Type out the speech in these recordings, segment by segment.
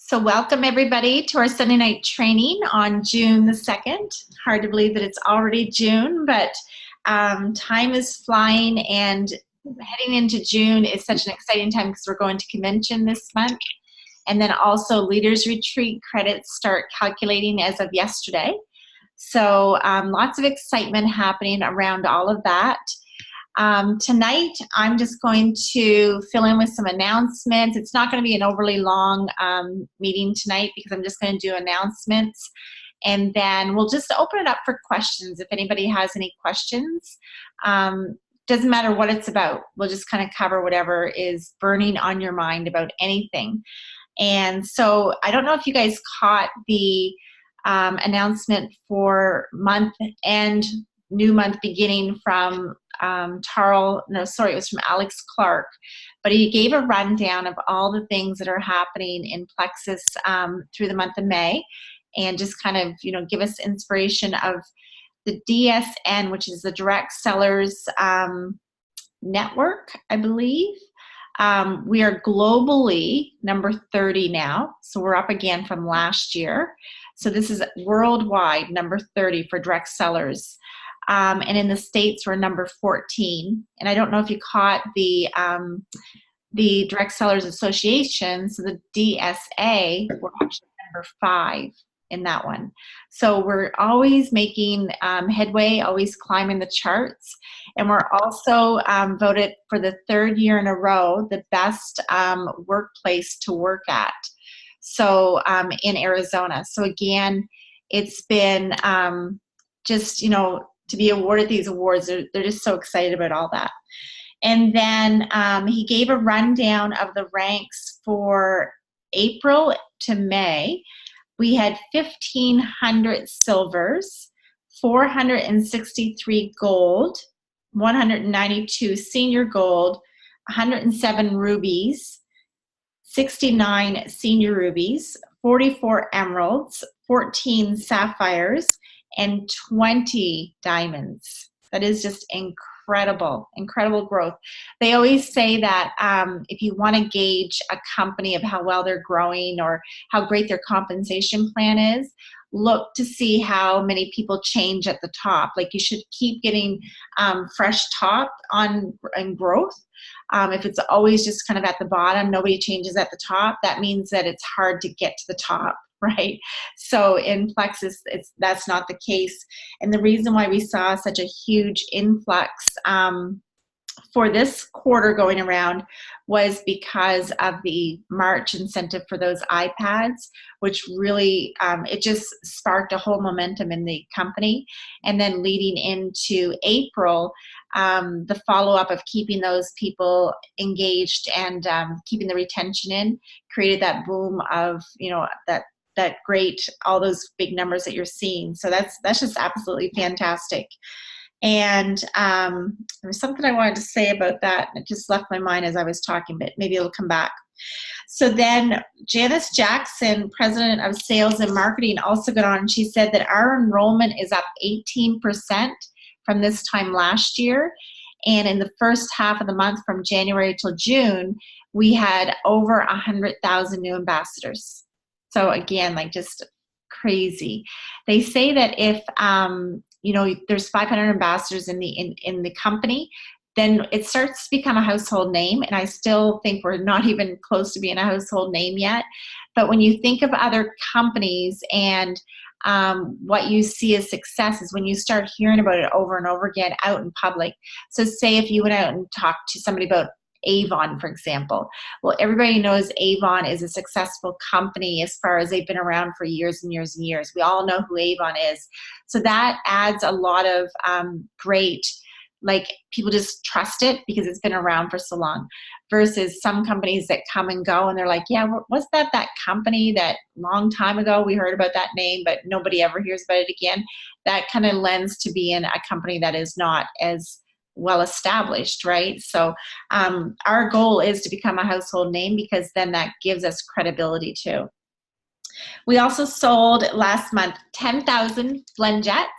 So welcome everybody to our Sunday night training on June the 2nd. Hard to believe that it's already June, but time is flying, and heading into June is such an exciting time because we're going to convention this month. And then also Leaders Retreat credits start calculating as of yesterday. So lots of excitement happening around all of that. Tonight, I'm just going to fill in with some announcements. It's not going to be an overly long meeting tonight because I'm just going to do announcements. And then we'll just open it up for questions if anybody has any questions. Doesn't matter what it's about. We'll just kind of cover whatever is burning on your mind about anything. And so I don't know if you guys caught the announcement for month end, new month beginning from it was from Alex Clark, but he gave a rundown of all the things that are happening in Plexus through the month of May, and just kind of, give us inspiration of the DSN, which is the Direct Sellers Network, I believe. We are globally number 30 now, so we're up again from last year. So this is worldwide number 30 for direct sellers. And in the States, we're number 14. And I don't know if you caught the Direct Sellers Association, so the DSA, we're actually number 5 in that one. So we're always making headway, always climbing the charts. And we're also voted for the 3rd year in a row the best workplace to work at. So in Arizona. So again, it's been just, to be awarded these awards. They're just so excited about all that. And then he gave a rundown of the ranks for April to May. We had 1,500 silvers, 463 gold, 192 senior gold, 107 rubies, 69 senior rubies, 44 emeralds, 14 sapphires, and 20 diamonds. That is just incredible growth. They always say that if you want to gauge a company of how well they're growing or how great their compensation plan is, look to see how many people change at the top. Like, you should keep getting fresh top on growth. If it's always just kind of at the bottom, nobody changes at the top, that means that it's hard to get to the top, right? So in Plexus, that's not the case. And the reason why we saw such a huge influx for this quarter going around was because of the March incentive for those iPads, which really, it just sparked a whole momentum in the company. And then leading into April, the follow-up of keeping those people engaged and keeping the retention in created that boom of, that great, all those big numbers that you're seeing. So that's just absolutely fantastic. And there was something I wanted to say about that, and it just left my mind as I was talking, but maybe it'll come back. So then Janice Jackson, President of Sales and Marketing, also got on, and she said that our enrollment is up 18% from this time last year. And in the first half of the month, from January till June, we had over 100,000 new ambassadors. So again, like, just crazy. They say that if there's 500 ambassadors in the company, then it starts to become a household name. And I still think we're not even close to being a household name yet. But when you think of other companies and what you see as success is when you start hearing about it over and over again out in public. So say if you went out and talked to somebody about Avon, for example. Well, everybody knows Avon is a successful company as far as they've been around for years and years and years. We all know who Avon is. So that adds a lot of great, like, people just trust it because it's been around for so long, versus some companies that come and go and they're like, yeah, was that company that long time ago we heard about that name, but nobody ever hears about it again. That kind of lends to being a company that is not as well established, right? So our goal is to become a household name, because then that gives us credibility too. We also sold last month 10,000 blend jets.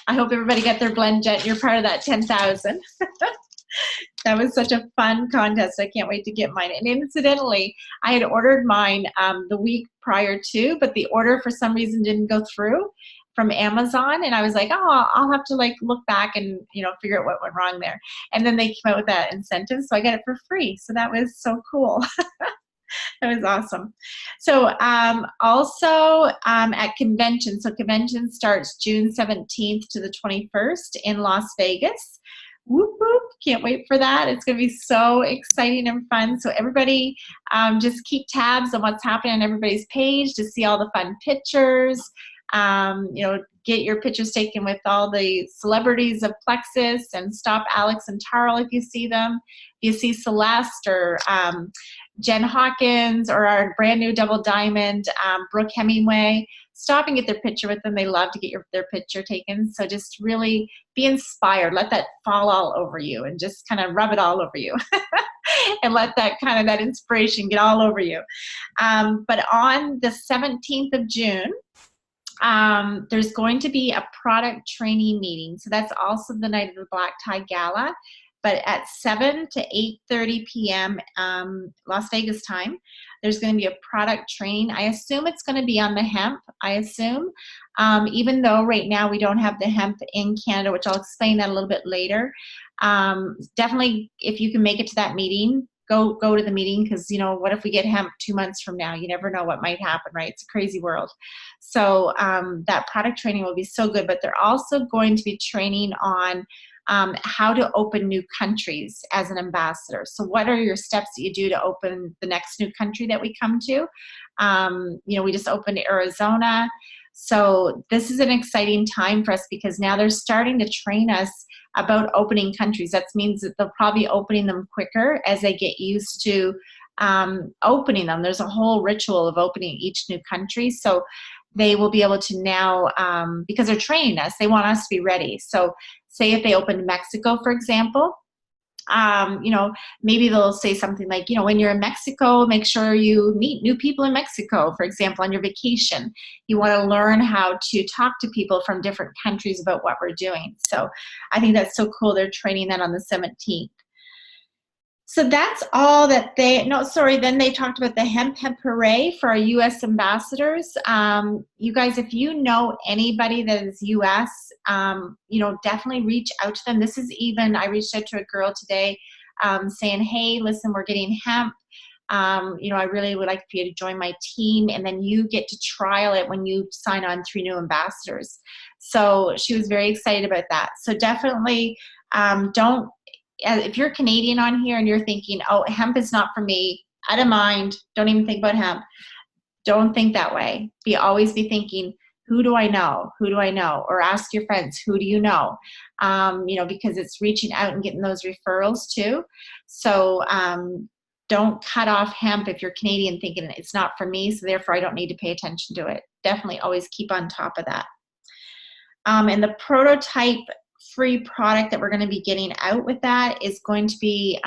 I hope everybody got their blend jet. You're part of that 10,000. That was such a fun contest. I can't wait to get mine. And incidentally, I had ordered mine the week prior to, but the order for some reason didn't go through from Amazon. And I was like, oh, I'll have to like look back and, you know, figure out what went wrong there. And then they came out with that incentive. So I got it for free. So that was so cool. That was awesome. So also at convention, so convention starts June 17th to the 21st in Las Vegas. Whoop, whoop. Can't wait for that. It's going to be so exciting and fun. So everybody just keep tabs on what's happening on everybody's page to see all the fun pictures. You know, get your pictures taken with all the celebrities of Plexus, and stop Alex and Tarl if you see them. If you see Celeste or Jen Hawkins or our brand new double diamond, Brooke Hemingway, stop and get their picture with them. They love to get their picture taken. So just really be inspired. Let that fall all over you and just kind of rub it all over you. And let that kind of that inspiration get all over you. But on the 17th of June, there's going to be a product training meeting. So that's also the night of the Black Tie Gala. But at 7 to 8:30 p.m. Las Vegas time, there's going to be a product training. I assume it's going to be on the hemp, I assume, even though right now we don't have the hemp in Canada, which I'll explain that a little bit later. Definitely, if you can make it to that meeting, go to the meeting, because, you know, what if we get hemp 2 months from now? You never know what might happen, right? It's a crazy world. So that product training will be so good, but they're also going to be training on how to open new countries as an ambassador. So what are your steps that you do to open the next new country that we come to? You know, we just opened Arizona. So this is an exciting time for us, because now they're starting to train us about opening countries. That means that they'll probably be opening them quicker as they get used to opening them. There's a whole ritual of opening each new country. So they will be able to now, because they're training us, they want us to be ready. So say if they opened Mexico, for example, you know, maybe they'll say something like, you know, when you're in Mexico, make sure you meet new people in Mexico, for example, on your vacation. You want to learn how to talk to people from different countries about what we're doing. So I think that's so cool. They're training that on the 17th. So that's all that then they talked about the Hemp Hooray for our U.S. ambassadors. You guys, if you know anybody that is U.S., you know, definitely reach out to them. This is even, I reached out to a girl today saying, hey, listen, we're getting hemp. You know, I really would like for you to join my team, and then you get to trial it when you sign on 3 new ambassadors. So she was very excited about that. So definitely if you're Canadian on here and you're thinking, oh, hemp is not for me, out of mind, don't even think about hemp. Don't think that way. Always be thinking, who do I know? Who do I know? Or ask your friends, who do you know? You know, because it's reaching out and getting those referrals too. So don't cut off hemp if you're Canadian thinking it's not for me, so therefore I don't need to pay attention to it. Definitely always keep on top of that. And the prototype free product that we're going to be getting out with that is going to be,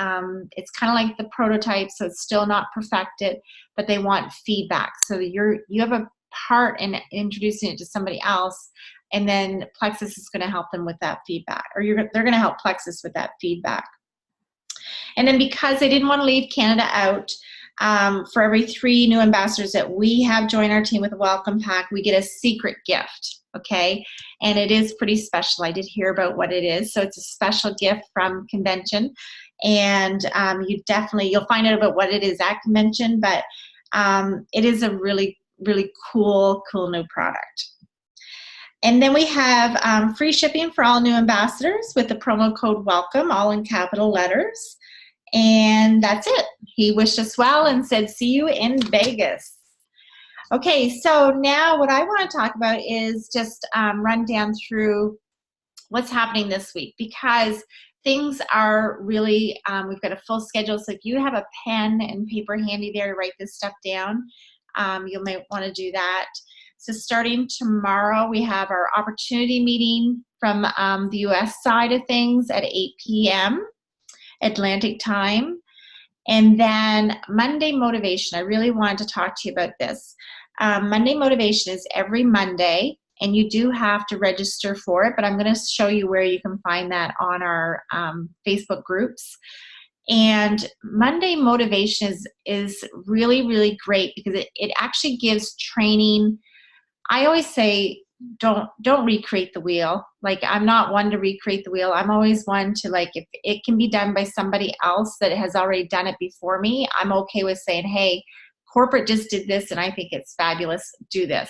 it's kind of like the prototype, so it's still not perfected, but they want feedback. So you have a part in introducing it to somebody else, and then Plexus is going to help them with that feedback, or they're going to help Plexus with that feedback. And then because they didn't want to leave Canada out, for every 3 new ambassadors that we have join our team with a welcome pack, we get a secret gift, okay? And it is pretty special. I did hear about what it is. So it's a special gift from convention. And you'll find out about what it is at convention, but it is a really, really cool new product. And then we have free shipping for all new ambassadors with the promo code WELCOME, all in capital letters. And that's it. He wished us well and said, see you in Vegas. Okay, so now what I want to talk about is just run down through what's happening this week, because things are really, we've got a full schedule. So if you have a pen and paper handy there to write this stuff down, you might want to do that. So starting tomorrow, we have our opportunity meeting from the US side of things at 8 p.m. Atlantic time. And then Monday motivation. I really wanted to talk to you about this. Monday motivation is every Monday, and you do have to register for it, but I'm going to show you where you can find that on our Facebook groups. And Monday motivation is really, really great because it actually gives training. I always say, don't recreate the wheel. Like, I'm not one to recreate the wheel. I'm always one to, like, if it can be done by somebody else that has already done it before me, I'm okay with saying, hey, corporate just did this and I think it's fabulous, do this,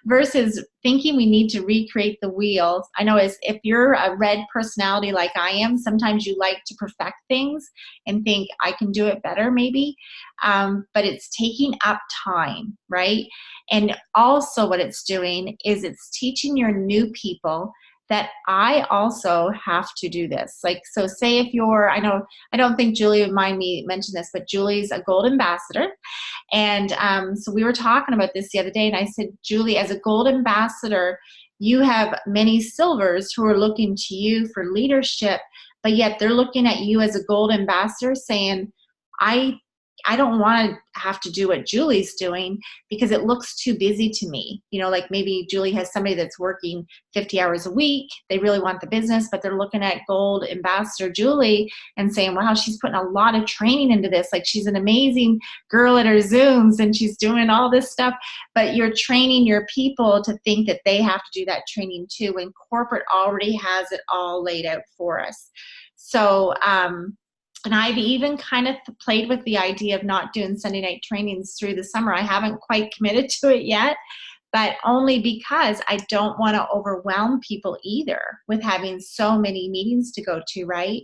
versus thinking we need to recreate the wheel. I know if you're a red personality like I am, sometimes you like to perfect things and think I can do it better maybe, but it's taking up time, right? And also what it's doing is it's teaching your new people that I also have to do this. Like, so say if I don't think Julie would mind me mention this, but Julie's a gold ambassador. And so we were talking about this the other day, and I said, Julie, as a gold ambassador, you have many silvers who are looking to you for leadership, but yet they're looking at you as a gold ambassador saying, I don't want to have to do what Julie's doing because it looks too busy to me. Like maybe Julie has somebody that's working 50 hours a week. They really want the business, but they're looking at gold ambassador Julie and saying, wow, she's putting a lot of training into this. Like, she's an amazing girl at her Zooms and she's doing all this stuff, but you're training your people to think that they have to do that training too, when corporate already has it all laid out for us. So, and I've even kind of played with the idea of not doing Sunday night trainings through the summer. I haven't quite committed to it yet, but only because I don't want to overwhelm people either with having so many meetings to go to, right?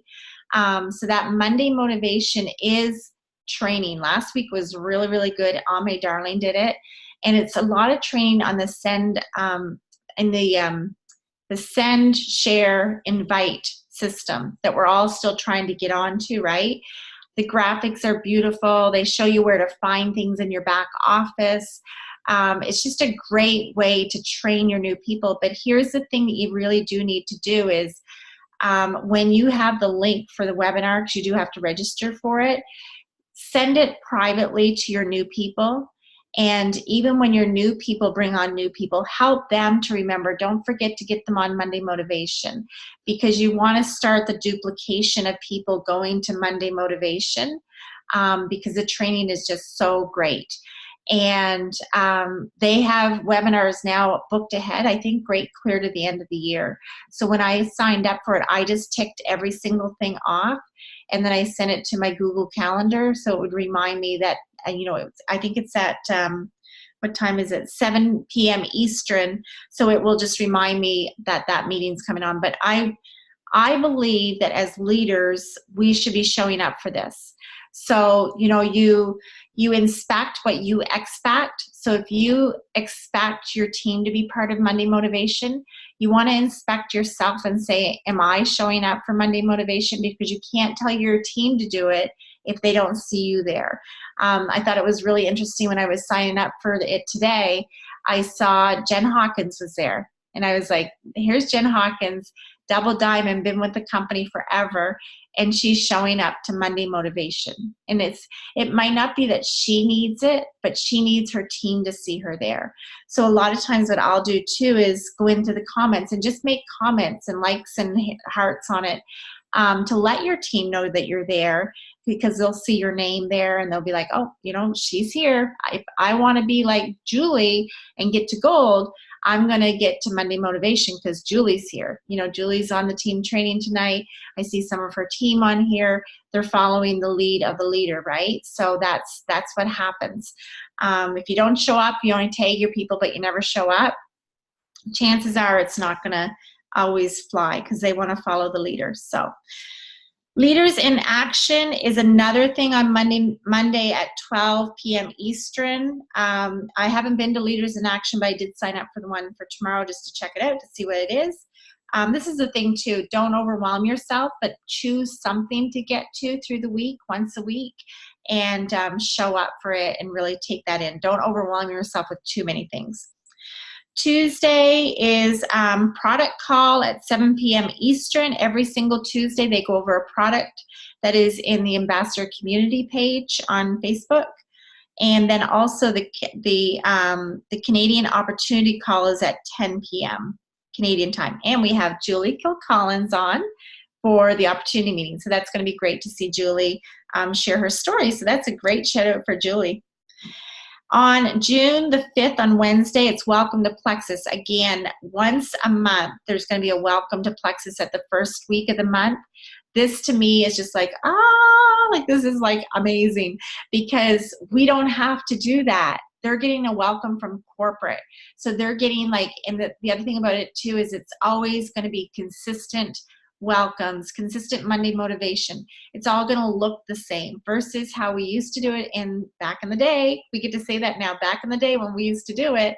So that Monday motivation is training. Last week was really, really good. Ame Darling did it. And it's a lot of training on the send and the send, share, invite system that we're all still trying to get onto, right? The graphics are beautiful. They show you where to find things in your back office. It's just a great way to train your new people. But here's the thing that you really do need to do is when you have the link for the webinar, because you do have to register for it, send it privately to your new people. And even when your new people bring on new people, help them to remember, don't forget to get them on Monday Motivation, because you want to start the duplication of people going to Monday Motivation because the training is just so great. And they have webinars now booked ahead, I think clear to the end of the year. So when I signed up for it, I just ticked every single thing off, and then I sent it to my Google Calendar so it would remind me that, I think it's at, what time is it? 7 p.m. Eastern. So it will just remind me that that meeting's coming on. But I believe that as leaders, we should be showing up for this. So, you inspect what you expect. So if you expect your team to be part of Monday Motivation, you want to inspect yourself and say, am I showing up for Monday Motivation? Because you can't tell your team to do it if they don't see you there. I thought it was really interesting when I was signing up for it today. I saw Jen Hawkins was there. And I was like, here's Jen Hawkins, double diamond, been with the company forever. And she's showing up to Monday Motivation. And it might not be that she needs it, but she needs her team to see her there. So a lot of times what I'll do too is go into the comments and just make comments and likes and hearts on it to let your team know that you're there, because they'll see your name there and they'll be like, oh, she's here. If I want to be like Julie and get to gold, I'm going to get to Monday Motivation because Julie's here. Julie's on the team training tonight. I see some of her team on here. They're following the lead of the leader, right? So that's what happens. If you don't show up, you only tag your people, but you never show up, chances are it's not going to always fly because they want to follow the leader. So Leaders in Action is another thing on Monday at 12 p.m. Eastern. I haven't been to Leaders in Action, but I did sign up for the one for tomorrow just to check it out to see what it is. This is the thing too, don't overwhelm yourself, but choose something to get to through the week, once a week, and show up for it and really take that in. Don't overwhelm yourself with too many things. Tuesday is product call at 7 p.m. Eastern. Every single Tuesday, they go over a product that is in the Ambassador Community page on Facebook. And then also the Canadian Opportunity Call is at 10 p.m. Canadian time. And we have Julie Kilcollins on for the opportunity meeting. So that's going to be great to see Julie share her story. So that's a great shout out for Julie. On June the 5th, on Wednesday, it's Welcome to Plexus. Again, once a month, there's going to be a Welcome to Plexus at the first week of the month. This to me is just like, like this is like amazing, because we don't have to do that. They're getting a welcome from corporate. So they're getting like, and the other thing about it too is it's always going to be consistent welcomes, consistent Monday motivation. It's all going to look the same versus how we used to do it back in the day. We get to say that now. Back in the day when we used to do it,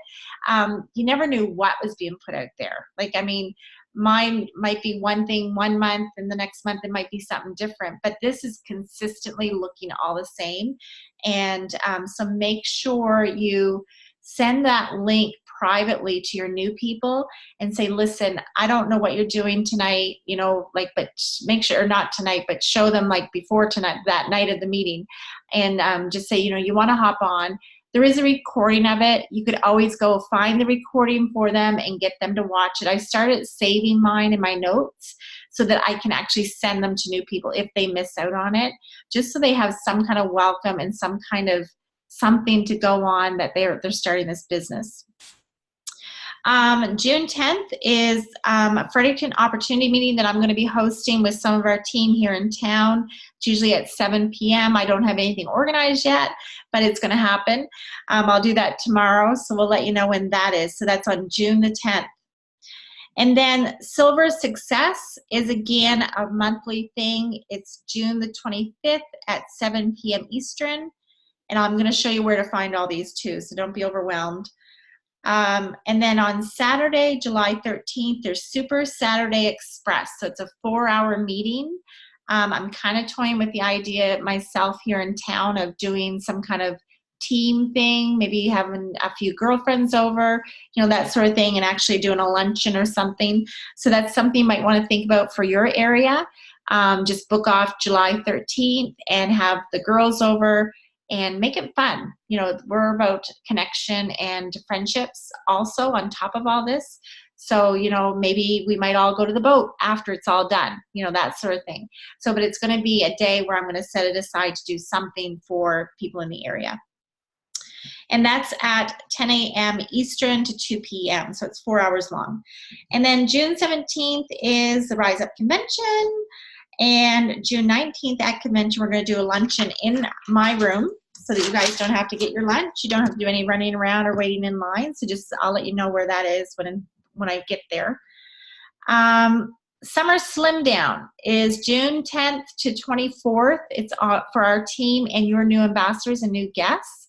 you never knew what was being put out there. Like, I mean, mine might be one thing one month, and the next month it might be something different, but this is consistently looking all the same. And so make sure you send that link privately to your new people and say, listen, I don't know what you're doing tonight, you know, like, but make sure, or not tonight, but show them like before tonight, that night of the meeting, and just say, you know, you want to hop on. There is a recording of it. You could always go find the recording for them and get them to watch it. I started saving mine in my notes so that I can actually send them to new people if they miss out on it, just so they have some kind of welcome and some kind of something to go on that they're starting this business. June 10th is a Fredericton Opportunity Meeting that I'm going to be hosting with some of our team here in town. It's usually at 7 p.m. I don't have anything organized yet, but it's going to happen. I'll do that tomorrow, so we'll let you know when that is. So that's on June the 10th. And then Silver Success is again a monthly thing. It's June the 25th at 7 p.m. Eastern. And I'm going to show you where to find all these too, so don't be overwhelmed. And then on Saturday, July 13th, there's Super Saturday Express. So it's a 4-hour meeting. I'm kind of toying with the idea myself here in town of doing some kind of team thing, maybe having a few girlfriends over, you know, that sort of thing, and actually doing a luncheon or something. So that's something you might want to think about for your area. Just book off July 13th and have the girls over and make it fun. You know, we're about connection and friendships also on top of all this. So, you know, maybe we might all go to the boat after it's all done, you know, that sort of thing. So, but it's going to be a day where I'm going to set it aside to do something for people in the area. And that's at 10 a.m. Eastern to 2 p.m. So it's 4 hours long. And then June 17th is the Rise Up Convention. And June 19th at convention, we're going to do a luncheon in my room so that you guys don't have to get your lunch. You don't have to do any running around or waiting in line. So just, I'll let you know where that is when I get there. Summer Slim Down is June 10th to 24th. It's for our team and your new ambassadors and new guests.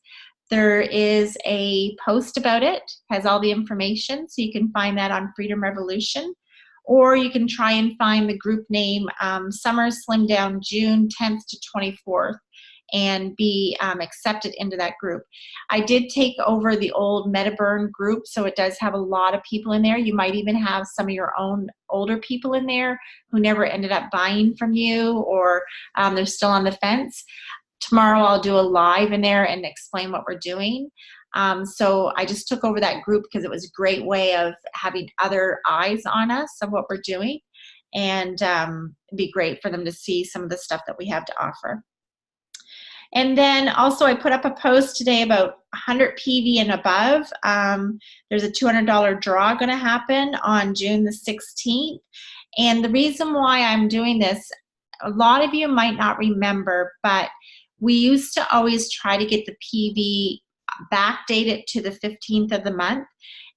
There is a post about it, has all the information, so you can find that on Freedom Revolution. Or you can try and find the group name Summer Slim Down June 10th to 24th and be accepted into that group. I did take over the old MetaBurn group, so it does have a lot of people in there. You might even have some of your own older people in there who never ended up buying from you, or they're still on the fence. Tomorrow I'll do a live in there and explain what we're doing. So I just took over that group because it was a great way of having other eyes on us of what we're doing, and it'd be great for them to see some of the stuff that we have to offer. And then also I put up a post today about 100 PV and above. There's a $200 draw going to happen on June the 16th. And the reason why I'm doing this, a lot of you might not remember, but we used to always try to get the PV backdated to the 15th of the month.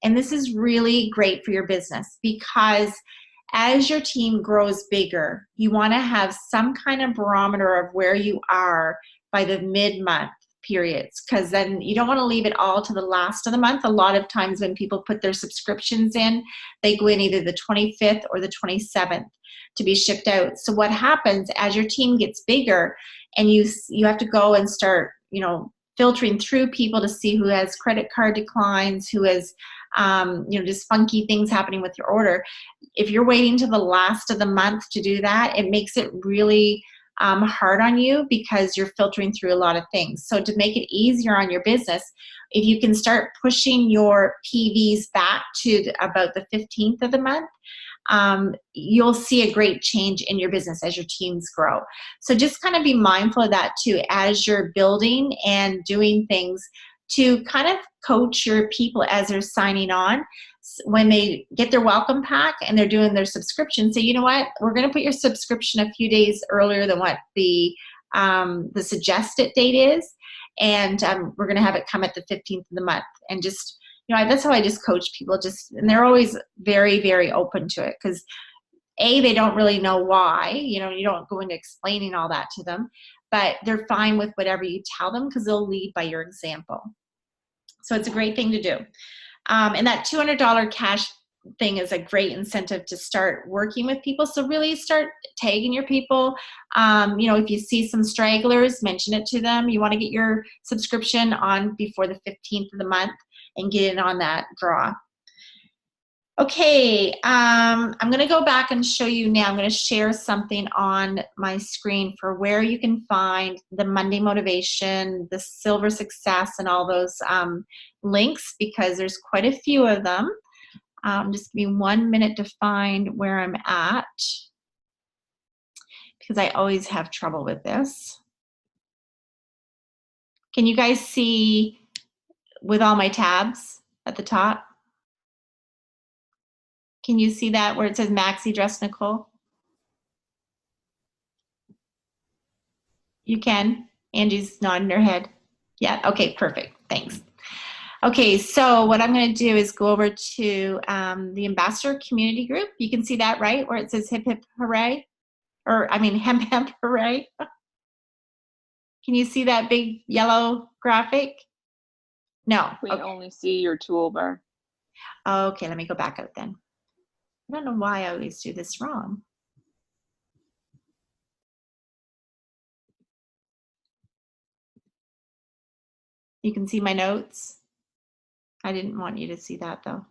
And this is really great for your business, because as your team grows bigger, you want to have some kind of barometer of where you are by the mid-month periods, because then you don't want to leave it all to the last of the month. A lot of times when people put their subscriptions in, they go in either the 25th or the 27th to be shipped out. So what happens as your team gets bigger and you have to go and start, you know, filtering through people to see who has credit card declines, who has, you know, just funky things happening with your order. If you're waiting to the last of the month to do that, it makes it really hard on you because you're filtering through a lot of things. So to make it easier on your business, if you can start pushing your PVs back to about the 15th of the month, you'll see a great change in your business as your teams grow. So just kind of be mindful of that too, as you're building and doing things, to kind of coach your people as they're signing on. When they get their welcome pack and they're doing their subscription, say, you know what, we're going to put your subscription a few days earlier than what the suggested date is, and we're going to have it come at the 15th of the month. And just, you know, that's how I just coach people, and they're always very, very open to it, because they don't really know why, you know, you don't go into explaining all that to them, but they're fine with whatever you tell them because they'll lead by your example. So it's a great thing to do. And that $200 cash thing is a great incentive to start working with people. So really start tagging your people. You know, if you see some stragglers, mention it to them. You want to get your subscription on before the 15th of the month and get in on that draw. Okay, I'm going to go back and show you now. I'm going to share something on my screen for where you can find the Monday Motivation, the Silver Success, and all those links, because there's quite a few of them. Just give me 1 minute to find where I'm at, because I always have trouble with this. Can you guys see with all my tabs at the top? Can you see that where it says Maxi Dress Nicole? You can. Angie's nodding her head. Yeah, okay, perfect, thanks. Okay, so what I'm gonna do is go over to the Ambassador Community Group. You can see that, right, where it says hip hip hooray? Or, I mean, hemp hemp hooray. Can you see that big yellow graphic? No. We only see your toolbar. Okay, let me go back out then. I don't know why I always do this wrong. You can see my notes. I didn't want you to see that though.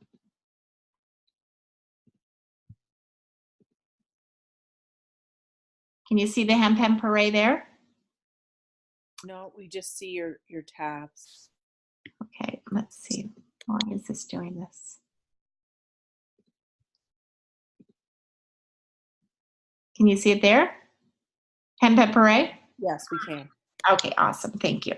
Can you see the hemp hemp hooray there? No, we just see your tabs. Okay, let's see. How long is this doing this? Can you see it there? Hemp hemp hooray? Yes, we can. Okay, awesome. Thank you.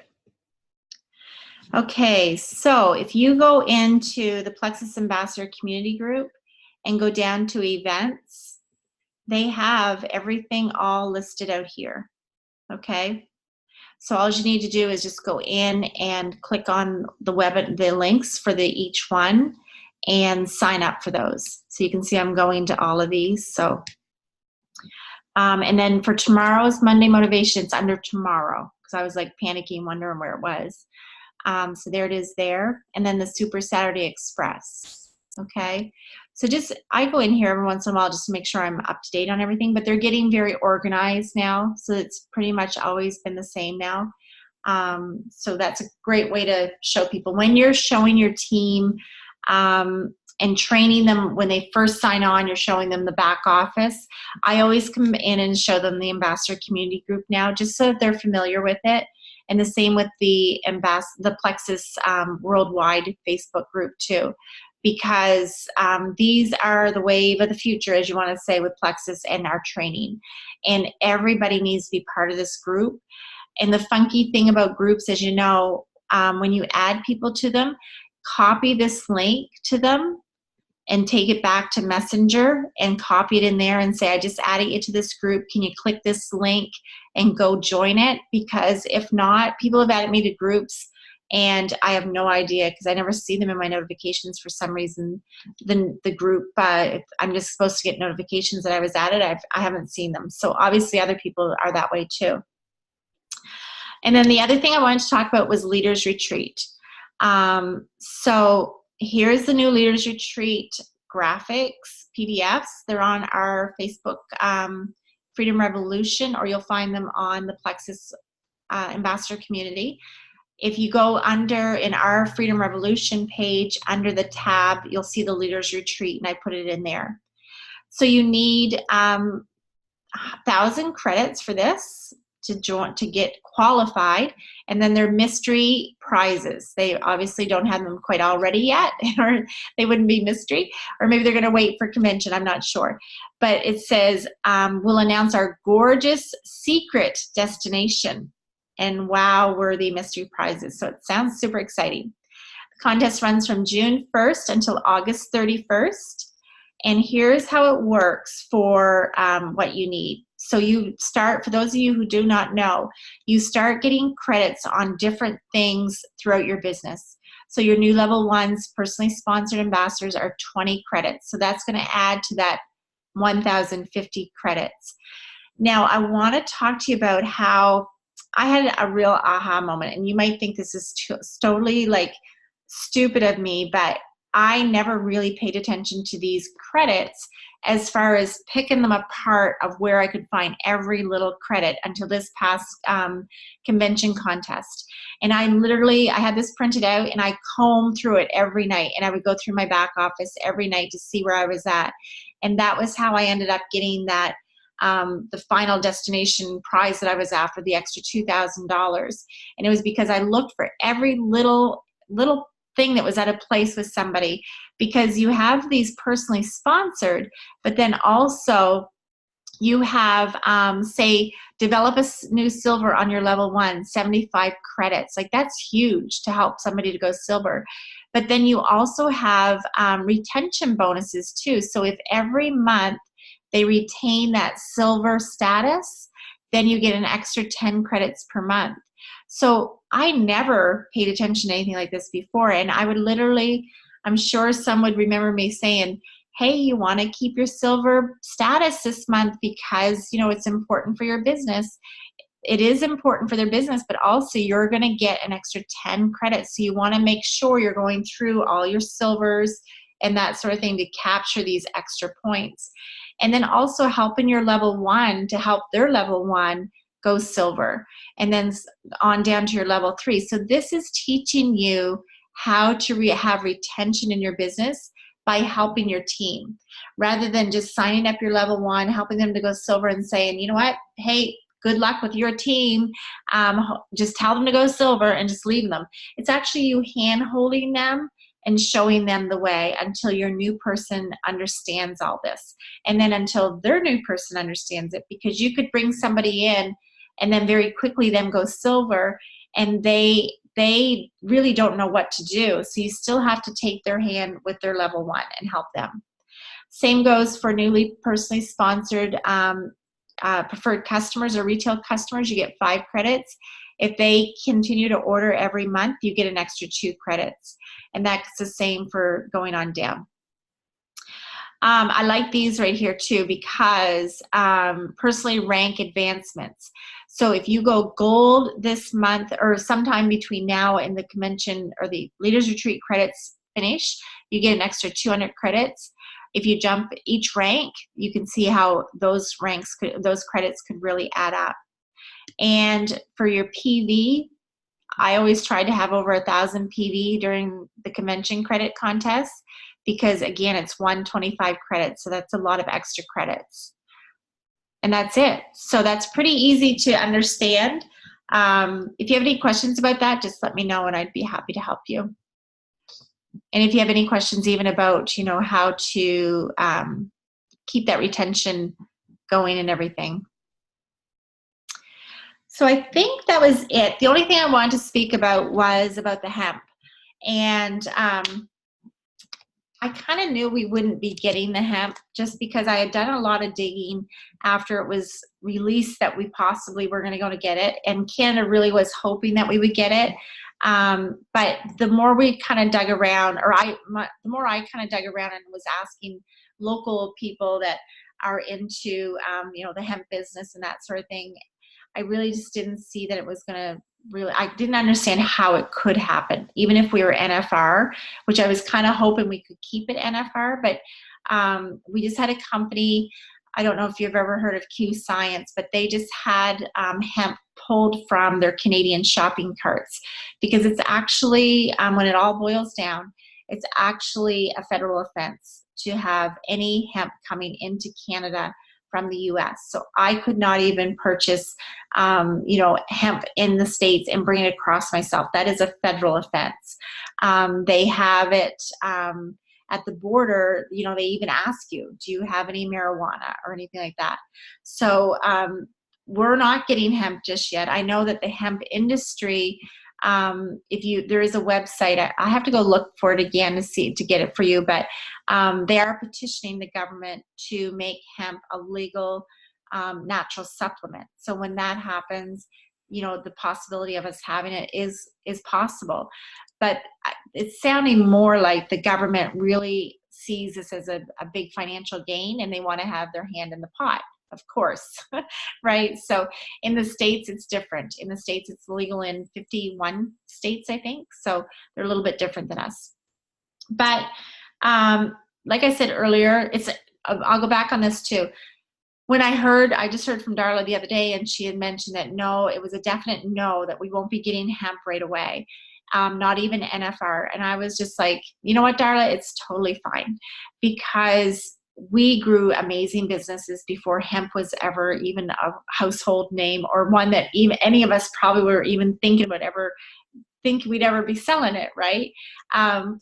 Okay, so if you go into the Plexus Ambassador Community Group and go down to events, they have everything all listed out here. Okay, so all you need to do is just go in and click on the links for each one and sign up for those. So you can see I'm going to all of these. So and then for tomorrow's Monday Motivation, it's under tomorrow, because I was like panicking, wondering where it was. So there it is there. And then the Super Saturday Express. Okay. So I go in here every once in a while just to make sure I'm up to date on everything, but they're getting very organized now. So it's pretty much always been the same now. So that's a great way to show people. When you're showing your team and training them when they first sign on, you're showing them the back office. I always come in and show them the Ambassador Community Group now, just so that they're familiar with it. And the same with the Plexus Worldwide Facebook group too, because these are the wave of the future, as you want to say, with Plexus and our training. And everybody needs to be part of this group. And the funky thing about groups, as you know, when you add people to them, copy this link to them and take it back to Messenger and copy it in there and say, I just added you to this group. Can you click this link and go join it? Because if not, people have added me to groups and I have no idea, because I never see them in my notifications for some reason. The group, I'm just supposed to get notifications that I was added. I haven't seen them. So obviously other people are that way too. And then the other thing I wanted to talk about was Leaders Retreat. So here's the new Leaders Retreat graphics, PDFs. They're on our Facebook Freedom Revolution, or you'll find them on the Plexus Ambassador Community. If you go in our Freedom Revolution page, under the tab, you'll see the Leaders Retreat, and I put it in there. So you need 1,000 credits for this to join, to get qualified, and then they're mystery prizes. They obviously don't have them quite all ready yet, or they wouldn't be mystery, or maybe they're going to wait for convention, I'm not sure. But it says, we'll announce our gorgeous secret destination and wow-worthy mystery prizes. So it sounds super exciting. The contest runs from June 1st until August 31st. And here's how it works for what you need. So you start, for those of you who do not know, you start getting credits on different things throughout your business. So your new level ones, personally sponsored ambassadors, are 20 credits. So that's going to add to that 1,050 credits. Now, I want to talk to you about how I had a real aha moment. And you might think this is totally like stupid of me, but I never really paid attention to these credits as far as picking them apart of where I could find every little credit until this past convention contest. And I had this printed out and I combed through it every night, and I would go through my back office every night to see where I was at. And that was how I ended up getting that the final destination prize that I was after, the extra $2,000. And it was because I looked for every little thing that was at a place with somebody, because you have these personally sponsored, but then also you have, say, develop a new silver on your level 1, 75 credits. Like, that's huge to help somebody to go silver. But then you also have retention bonuses too. So if every month they retain that silver status, then you get an extra 10 credits per month. So I never paid attention to anything like this before, and I would literally, I'm sure some would remember me saying, hey, you want to keep your silver status this month because, you know, it's important for your business. It is important for their business, but also you're going to get an extra 10 credits. So you want to make sure you're going through all your silvers and that sort of thing to capture these extra points. And then also helping your level 1 to help their level 1 go silver, and then on down to your level 3. So this is teaching you how to have retention in your business by helping your team, rather than just signing up your level 1, helping them to go silver and saying, you know what, hey, good luck with your team, just tell them to go silver and just leave them. It's actually you hand-holding them and showing them the way until your new person understands all this, and then until their new person understands it, because you could bring somebody in and then very quickly them go silver, and they really don't know what to do. So you still have to take their hand with their level 1 and help them. Same goes for newly personally sponsored preferred customers or retail customers. You get 5 credits. If they continue to order every month, you get an extra 2 credits. And that's the same for going on down. I like these right here too, because personally rank advancements. So if you go gold this month or sometime between now and the convention or the Leaders Retreat credits finish, you get an extra 200 credits. If you jump each rank, you can see how those credits could really add up. And for your PV, I always tried to have over 1,000 PV during the convention credit contest, because again, it's 125 credits, so that's a lot of extra credits. And that's it. So that's pretty easy to understand. If you have any questions about that, just let me know and I'd be happy to help you. And if you have any questions even about, you know, how to keep that retention going and everything. So I think that was it. The only thing I wanted to speak about was about the hemp. And I kind of knew we wouldn't be getting the hemp, just because I had done a lot of digging after it was released that we possibly were going to go to get it. And Canada really was hoping that we would get it. But the more we kind of dug around, the more I kind of dug around and was asking local people that are into, you know, the hemp business and that sort of thing, I really just didn't see that it was going to I didn't understand how it could happen, even if we were NFR, which I was kind of hoping we could keep it NFR, but we just had a company, I don't know if you've ever heard of Q Science, but they just had hemp pulled from their Canadian shopping carts, because it's actually, when it all boils down, it's actually a federal offense to have any hemp coming into Canada from the US. So I could not even purchase, hemp in the States and bring it across myself. That is a federal offense. They have it at the border. They even ask you, do you have any marijuana or anything like that? So we're not getting hemp just yet. I know that the hemp industry, there is a website. I have to go look for it again to get it for you, but they are petitioning the government to make hemp a legal natural supplement. So when that happens, the possibility of us having it is possible. But it's sounding more like the government really sees this as a big financial gain, and they want to have their hand in the pot, of course, right? So in the States, it's different. In the States, it's legal in 51 states, I think. So they're a little bit different than us. But like I said earlier, I'll go back on this too. When I just heard from Darla the other day, and she had mentioned that no, it was a definite no, that we won't be getting hemp right away. Not even NFR. And I was just like, you know what, Darla, it's totally fine, because we grew amazing businesses before hemp was ever even a household name, or one that even any of us probably were even thinking about think we'd ever be selling it, right?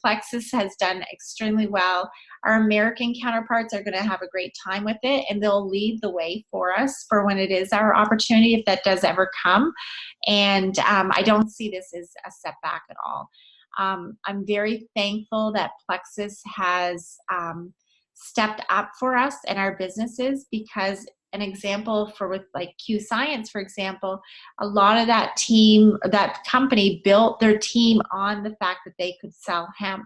Plexus has done extremely well. Our American counterparts are going to have a great time with it, and they'll lead the way for us for when it is our opportunity, if that does ever come. And I don't see this as a setback at all. I'm very thankful that Plexus has stepped up for us and our businesses, because an example with like Q Science, for example, a lot of that company built their team on the fact that they could sell hemp.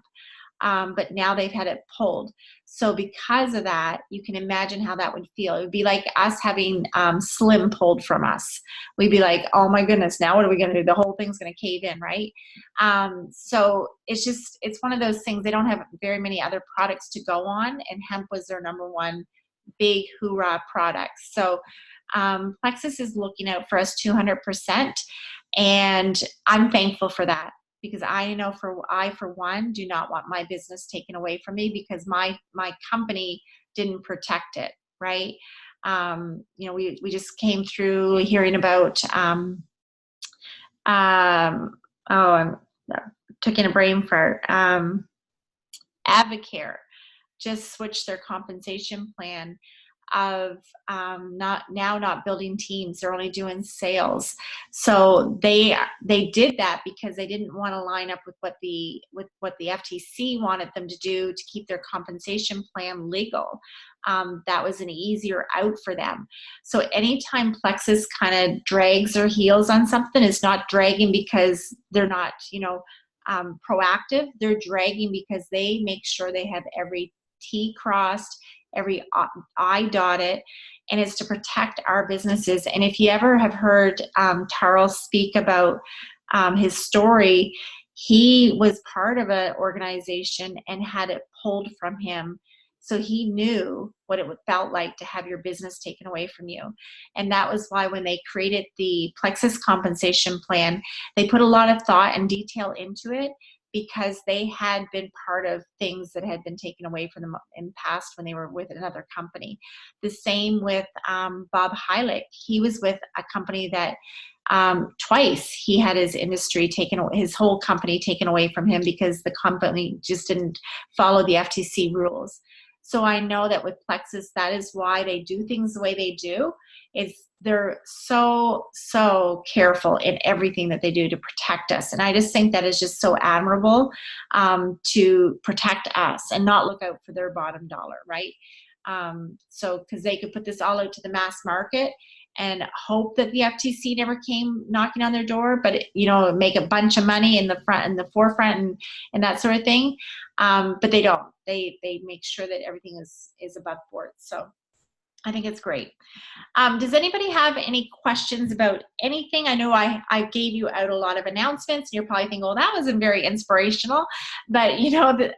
But now they've had it pulled. So because of that, you can imagine how that would feel. It would be like us having Slim pulled from us. We'd be like, oh my goodness, now what are we going to do? The whole thing's going to cave in, right? So it's one of those things. They don't have very many other products to go on, and hemp was their number one big hoorah product. So Plexus is looking out for us 200%, and I'm thankful for that, because I know for one do not want my business taken away from me because my company didn't protect it, right? We just came through hearing about I'm taking a brain fart. Advocare just switched their compensation plan of not building teams. They're only doing sales. So they did that because they didn't want to line up with what the FTC wanted them to do to keep their compensation plan legal. That was an easier out for them. So anytime Plexus kind of drags their heels on something, it's not dragging because they're not proactive. They're dragging because they make sure they have every T crossed, every I dotted, and it's to protect our businesses. And if you ever have heard Tarl speak about his story, he was part of an organization and had it pulled from him. So he knew what it felt like to have your business taken away from you. And that was why when they created the Plexus compensation plan, they put a lot of thought and detail into it, because they had been part of things that had been taken away from them in the past when they were with another company. The same with Bob Heilig. He was with a company that twice he had his whole company taken away from him because the company just didn't follow the FTC rules. So I know that with Plexus, that is why they do things the way they do. They're so careful in everything that they do to protect us. And I just think that is just so admirable, to protect us and not look out for their bottom dollar, right? So because they could put this all out to the mass market and hope that the FTC never came knocking on their door, but make a bunch of money in the forefront and that sort of thing. But they don't. They make sure that everything is above board. So I think it's great. Does anybody have any questions about anything? I know I gave you out a lot of announcements, and you're probably thinking, well, that wasn't very inspirational, but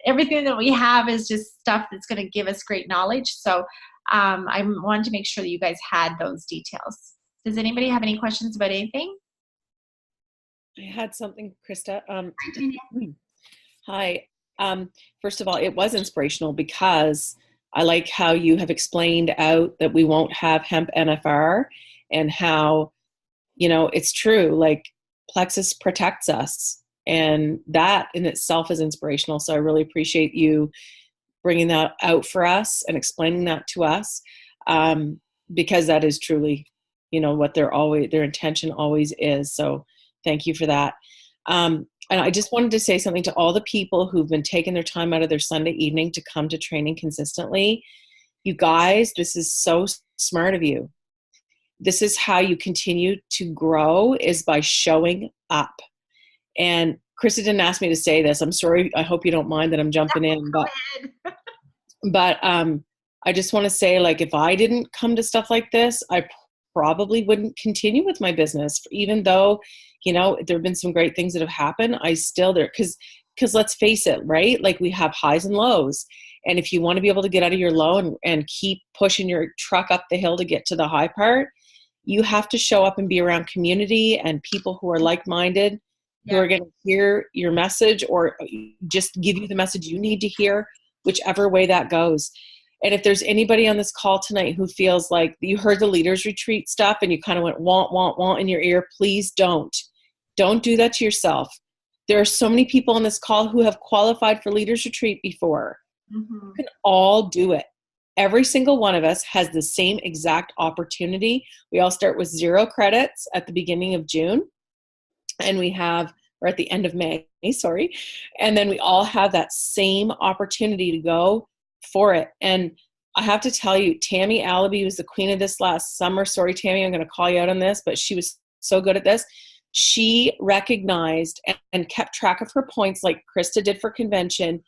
everything that we have is just stuff that's going to give us great knowledge. So I wanted to make sure that you guys had those details. Does anybody have any questions about anything? I had something, Krista. Hi. First of all, it was inspirational because I like how you have explained out that we won't have hemp NFR, and how, it's true. Like, Plexus protects us, and that in itself is inspirational. So I really appreciate you bringing that out for us and explaining that to us, because that is truly, what their intention always is. So thank you for that. And I just wanted to say something to all the people who've been taking their time out of their Sunday evening to come to training consistently. You guys, this is so smart of you. This is how you continue to grow, is by showing up. And Krista didn't ask me to say this. I'm sorry. I hope you don't mind that I'm jumping in, but I just want to say, like, if I didn't come to stuff like this, I probably wouldn't continue with my business, even though, there have been some great things that have happened. I still there, because let's face it, right? Like, we have highs and lows. And if you want to be able to get out of your low and keep pushing your truck up the hill to get to the high part, you have to show up and be around community and people who are like-minded, who are going to hear your message, or just give you the message you need to hear, whichever way that goes. And if there's anybody on this call tonight who feels like you heard the leaders retreat stuff and you kind of went want in your ear, please don't do that to yourself. There are so many people on this call who have qualified for leaders retreat before. Mm-hmm. You can all do it. Every single one of us has the same exact opportunity. We all start with 0 credits at the beginning of June, and or at the end of May, sorry. And then we all have that same opportunity to go for it. And I have to tell you, Tammy Allaby was the queen of this last summer. Sorry, Tammy, I'm going to call you out on this, but she was so good at this. She recognized and kept track of her points like Krista did for convention.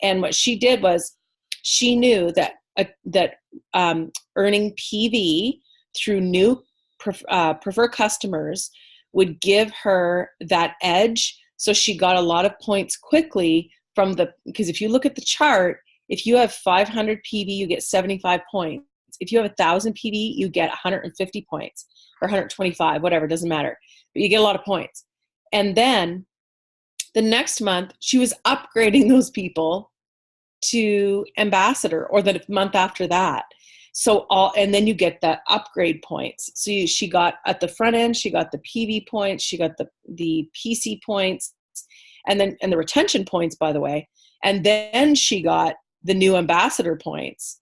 And what she did was, she knew that earning PV through new preferred customers would give her that edge. So she got a lot of points quickly because if you look at the chart, if you have 500 PV, you get 75 points. If you have 1,000 PV, you get 150 points, or 125, whatever, doesn't matter. But you get a lot of points. And then the next month, she was upgrading those people to ambassador, or the month after that. And then you get the upgrade points. So she got at the front end, she got the PV points, she got the PC points, and the retention points, by the way. And then she got the new ambassador points.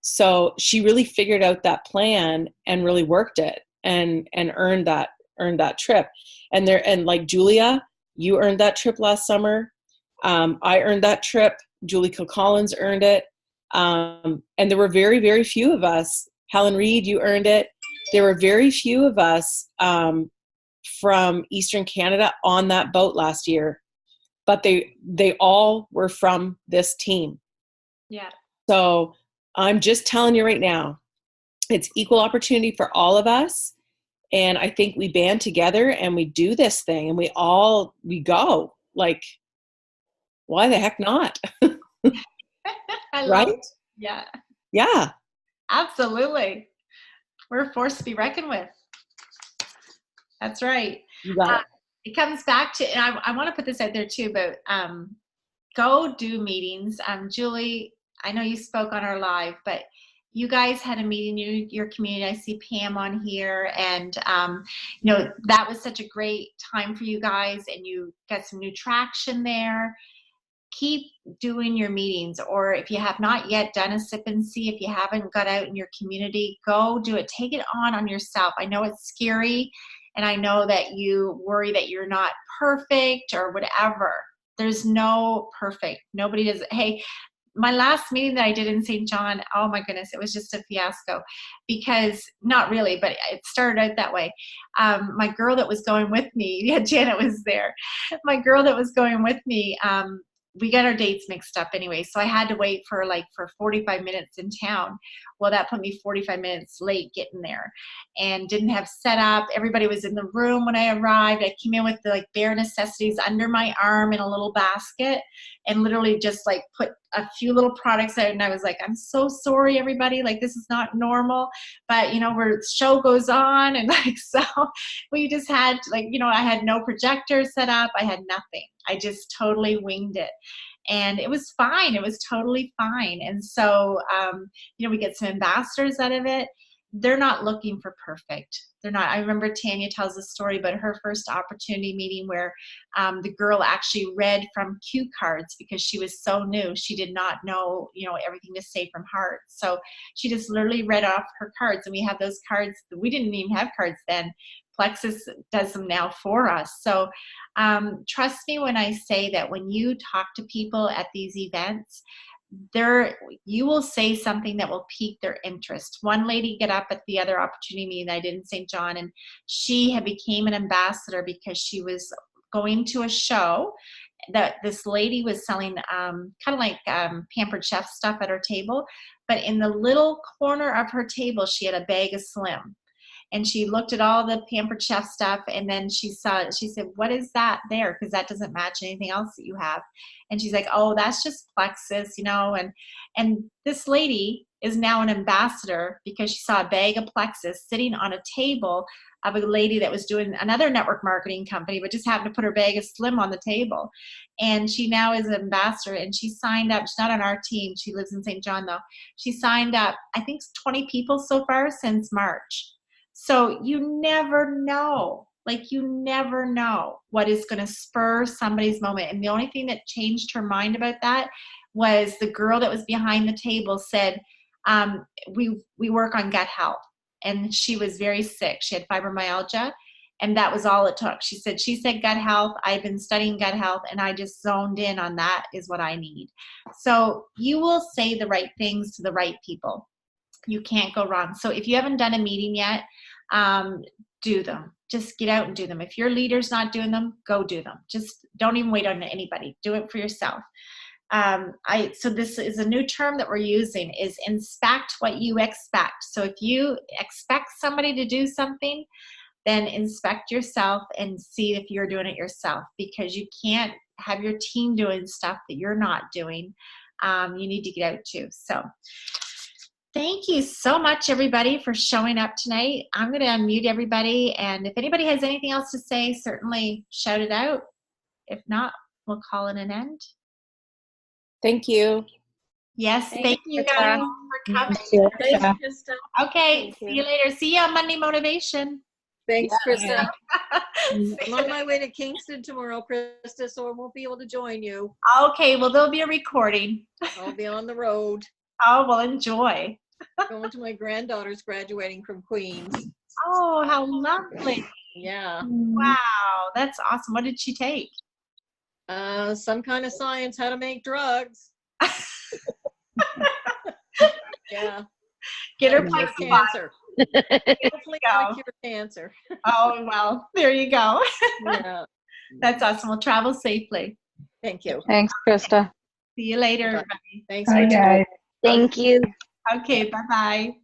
So she really figured out that plan and really worked it and earned that trip. And like Julia, you earned that trip last summer. I earned that trip. Julie Collins earned it. And there were very, very few of us. Helen Reed, you earned it. There were very few of us from Eastern Canada on that boat last year, but they all were from this team. Yeah. So I'm just telling you right now, it's equal opportunity for all of us. And I think we band together and we do this thing, and we go. Like, why the heck not? Right? Yeah. Yeah. Absolutely. We're a force to be reckoned with. That's right. You got it. It comes back to, and I want to put this out there too, but go do meetings. Julie, I know you spoke on our live, but you guys had a meeting, your community. I see Pam on here, and that was such a great time for you guys, and you got some new traction there. Keep doing your meetings, or if you have not yet done a sip and see, if you haven't got out in your community, go do it. Take it on yourself. I know it's scary, and I know that you worry that you're not perfect or whatever. There's no perfect. Nobody does. Hey, my last meeting that I did in St. John, oh my goodness, it was just a fiasco, because not really, but it started out that way. My girl that was going with me, yeah, Janet was there. My girl that was going with me, we got our dates mixed up anyway. So I had to wait for 45 minutes in town. Well, that put me 45 minutes late getting there, and didn't have set up. Everybody was in the room when I arrived. I came in with the bare necessities under my arm in a little basket, and literally just put a few little products out. And I was like, I'm so sorry, everybody. This is not normal, but where the show goes on. And so we just had I had no projector set up. I had nothing. I just totally winged it. And it was fine. It was totally fine. And so, we get some ambassadors out of it. They're not looking for perfect. They're not. I remember Tanya tells a story about her first opportunity meeting where the girl actually read from cue cards because she was so new. She did not know, everything to say from heart. So she just literally read off her cards. And we have those cards. We didn't even have cards then. Plexus does them now for us. So trust me when I say that when you talk to people at these events, you will say something that will pique their interest. One lady got up at the other opportunity meeting I did in St. John, and she had became an ambassador because she was going to a show that this lady was selling kind of like Pampered Chef stuff at her table, but in the little corner of her table she had a bag of Slim. And she looked at all the Pampered Chef stuff, and then she said, what is that there? Because that doesn't match anything else that you have. And she's like, oh, that's just Plexus, and this lady is now an ambassador because she saw a bag of Plexus sitting on a table of a lady that was doing another network marketing company, but just happened to put her bag of Slim on the table. And she now is an ambassador, and she signed up. She's not on our team. She lives in St. John, though. She signed up, I think, 20 people so far since March. So you never know. You never know what is going to spur somebody's moment. And the only thing that changed her mind about that was the girl that was behind the table said, we work on gut health. And she was very sick. She had fibromyalgia, and that was all it took. She said gut health. I've been studying gut health, and I just zoned in on that is what I need. So you will say the right things to the right people. You can't go wrong. So if you haven't done a meeting yet, do them. Just get out and do them. If your leader's not doing them, go do them. Just don't even wait on anybody. Do it for yourself. So this is a new term that we're using, is inspect what you expect. So if you expect somebody to do something, then inspect yourself and see if you're doing it yourself, because you can't have your team doing stuff that you're not doing. You need to get out too. So thank you so much, everybody, for showing up tonight. I'm going to unmute everybody, and if anybody has anything else to say, certainly shout it out. If not, we'll call it an end. Thank you. Yes, thank you guys for coming. Thanks, Krista. Okay, see you later. See you on Monday Motivation. Thanks, Krista. Okay, I'm on my way to Kingston tomorrow, Krista, so I won't be able to join you. well, there'll be a recording. I'll be on the road. Oh, well, enjoy. Going to my granddaughter's graduating from Queens. Oh, how lovely. Yeah. Wow, that's awesome. What did she take? Some kind of science, how to make drugs. Yeah. Get her Cure place cancer. Hopefully I'll cure cancer. Oh, well, there you go. Yeah. That's awesome. Well, travel safely. Thank you. Thanks, Krista. See you later, Bye. everybody. Thanks Bye, for guys. Thank you. Okay, bye-bye.